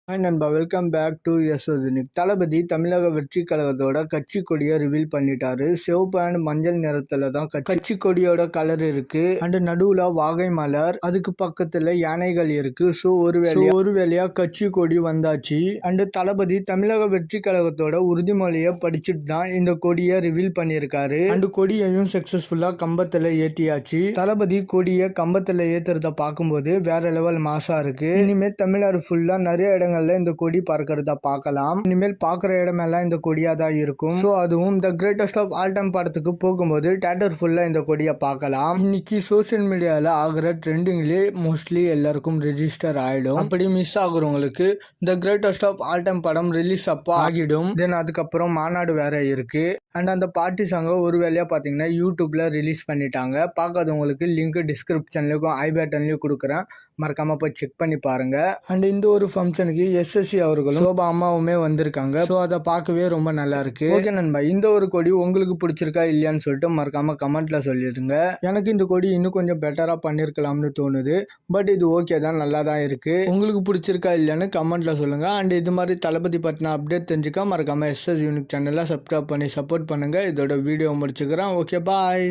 Hi நண்பா, welcome back to யசோதினிக். தளபதி தமிழக வெற்றி கழகத்தோட கட்சி கொடியை ரிவீல் பண்ணிட்டாரு. சிவப்பு அண்ட் மஞ்சள் நிறத்துல தான் கட்சி கொடியோட கலர் இருக்கு. அண்ட் நடுவுல வாகை மலர், அதுக்கு பக்கத்துல யானைகள் இருக்கு. ஸோ ஒரு வேலையா கட்சி கொடி வந்தாச்சு. அண்ட் தளபதி தமிழக வெற்றி கழகத்தோட உறுதிமொழியை படிச்சுட்டு தான் இந்த கொடியை ரிவீல் பண்ணியிருக்காரு. அண்ட் கொடியையும் சக்சஸ்ஃபுல்லா கம்பத்துல ஏத்தியாச்சு. தளபதி கொடியை கம்பத்துல ஏத்துறத பார்க்கும்போது வேற லெவல் மாசா இருக்கு. இனிமேல் தமிழ்நாடு ஃபுல்லா நிறைய இடங்கள் இந்த கொடி பறக்கிறத பார்க்கலாம். இனிமேல் பார்க்குற இடமெல்லாம் இந்த கொடியா தான் இருக்கும். ஸோ அதுவும் the greatest of all time படத்துக்கு போகும்போது தியேட்டர் ஃபுல்லா இந்த கொடியை பார்க்கலாம். இன்னைக்கு சோசியல் மீடியாவில் ஆகிற ட்ரெண்டிங்லேயே மோஸ்ட்லி எல்லாருக்கும் ரெஜிஸ்டர் ஆகிடும். அப்படி மிஸ் ஆகுறவங்களுக்கு the greatest of all time படம் ரிலீஸ் அப்போ ஆகிடும். தென் அதுக்கப்புறம் மாநாடு வேற இருக்கு. அண்ட் அந்த பார்ட்டி சாங்கை ஒரு வேலையா பார்த்தீங்கன்னா யூடியூப்ல ரிலீஸ் பண்ணிட்டாங்க. பார்க்காதவங்களுக்கு லிங்க் டிஸ்கிரிப்ஷன்லயும் ஐ பட்டன்லயும் கொடுக்குறேன், மறக்காம போய் செக் பண்ணி பாருங்க. அண்ட் இந்த ஒரு ஃபங்க்ஷனுக்கு எஸ்எஸ்சி அவர்களும் சோபா அம்மாவுமே வந்திருக்காங்க. ஸோ அதை பார்க்கவே ரொம்ப நல்லா இருக்கு. ஓகே நண்பா, இந்த ஒரு கொடி உங்களுக்கு பிடிச்சிருக்கா இல்லையான்னு சொல்லிட்டு மறக்காம கமெண்ட்ல சொல்லிடுங்க. எனக்கு இந்த கொடி இன்னும் கொஞ்சம் பெட்டரா பண்ணிருக்கலாம்னு தோணுது. பட் இது ஓகே தான், நல்லா தான் இருக்கு. உங்களுக்கு பிடிச்சிருக்கா இல்லையான்னு கமெண்ட்ல சொல்லுங்க. அண்ட் இது மாதிரி தளபதி பற்றின அப்டேட் தெரிஞ்சுக்க மறக்காம எஸ்எஸ் யூனிக் சேனலை சப்ஸ்கிரைப் பண்ணி சப்போர்ட் பண்ணுங்க. இதோட வீடியோ முடிச்சுக்கிறேன். ஓகே, பாய்.